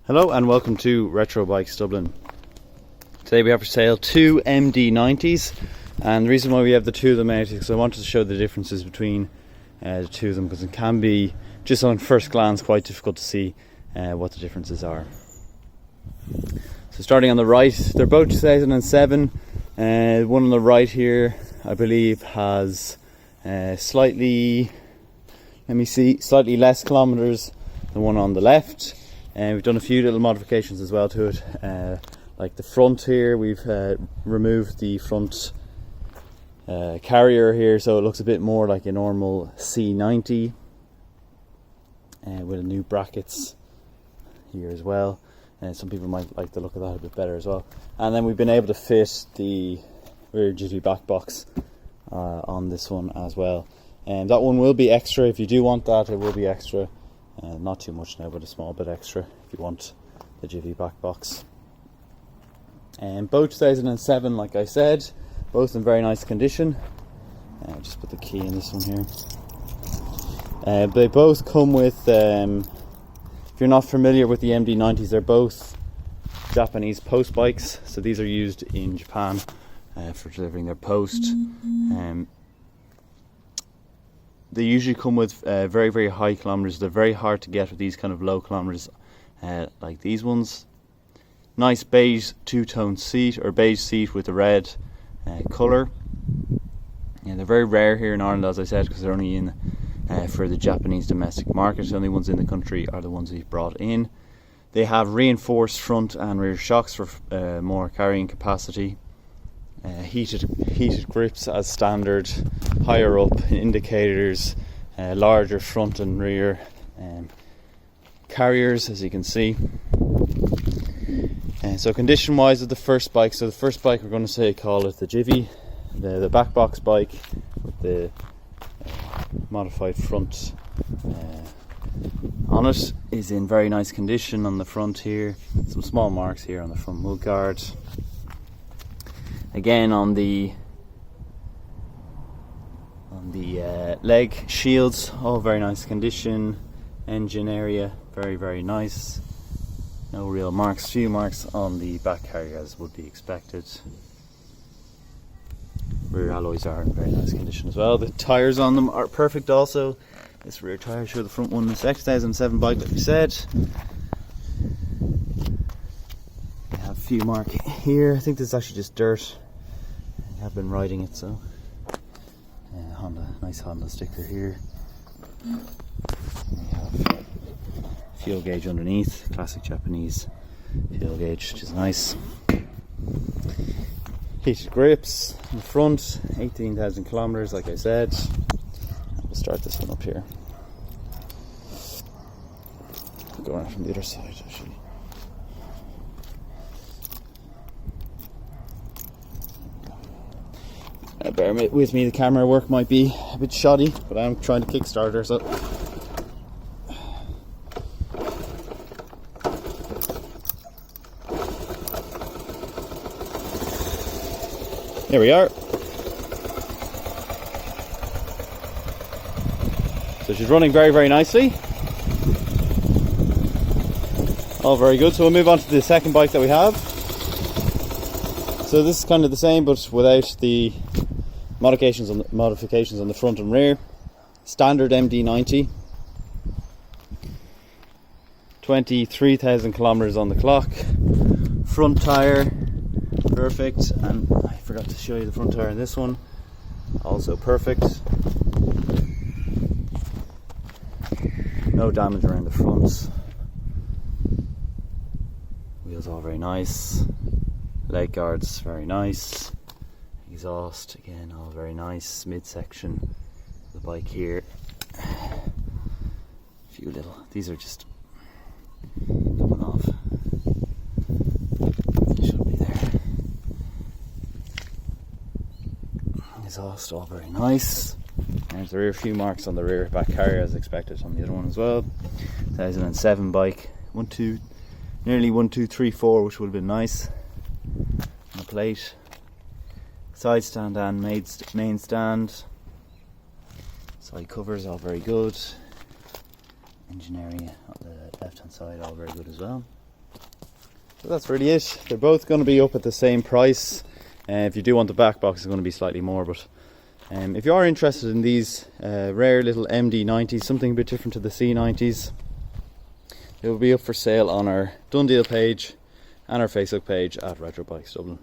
Hello and welcome to Retro Bikes Dublin. Today we have for sale two MD90s, and the reason why we have the two of them out is because I wanted to show the differences between the two of them, because it can be, just on first glance, quite difficult to see what the differences are. So starting on the right, they're both 2007. One on the right here I believe has slightly less kilometers than one on the left. And we've done a few little modifications as well to it, like the front here. We've removed the front carrier here, so it looks a bit more like a normal C90, with new brackets here as well. And some people might like the look of that a bit better as well. And then we've been able to fit the rear duty back box on this one as well. And that one will be extra if you do want that. It will be extra. Not too much now, but a small bit extra if you want the Jiffy back box. And both 2007, like I said, both in very nice condition. Just put the key in this one here. They both come with, if you're not familiar with the MD90s, they're both Japanese post bikes. So these are used in Japan for delivering their post. They usually come with very, very high kilometers. They're very hard to get with these kind of low kilometers, like these ones. Nice beige two-tone seat, or beige seat with the red colour. And they're very rare here in Ireland, as I said, because they're only in for the Japanese domestic market. The only ones in the country are the ones we've brought in. They have reinforced front and rear shocks for more carrying capacity. Heated grips as standard, higher up indicators, larger front and rear carriers, as you can see. So condition wise of the first bike, we're going to call it the Jiffy, the back box bike with the modified front on it, is in very nice condition. On the front here, some small marks here on the front mud guard. Again, on the leg shields, all very nice condition. Engine area, very, very nice. No real marks, few marks on the back carrier as would be expected. Rear alloys are in very nice condition as well. The tyres on them are perfect also. This rear tyre, show the front one. It's a 2007 bike, like we said. Few mark here. I think this is actually just dirt. I have been riding it, so nice Honda sticker here. We have fuel gauge underneath, classic Japanese fuel gauge, which is nice. Heated grips in the front, 18,000 kilometers, like I said. We'll start this one up here. We'll go around from the other side, actually. Bear with me, the camera work might be a bit shoddy, but I'm trying to kickstart her, so. Here we are. So she's running very, very nicely. All very good. So we'll move on to the second bike that we have. So this is kind of the same, but without the modifications on the front and rear. Standard MD90, 23,000 kilometers on the clock. Front tire, perfect. And I forgot to show you the front tire in this one, also perfect. No damage around the front. Wheels all very nice. Leg guards very nice. Exhaust again, all very nice. Midsection of the bike here. A few little, these are just coming off. They should be there. Exhaust all very nice. There's the rear, few marks on the rear back carrier as expected on the other one as well. 2007 bike. Nearly 1, 2, 3, 4, which would have been nice. On the plate. Side stand and main stand. Side covers all very good. Engine area on the left hand side all very good as well. So that's really it. They're both going to be up at the same price. If you do want the back box, it's going to be slightly more, but if you are interested in these rare little MD90s, something a bit different to the C90s, it will be up for sale on our Done Deal page and our Facebook page at Retro Bikes Dublin.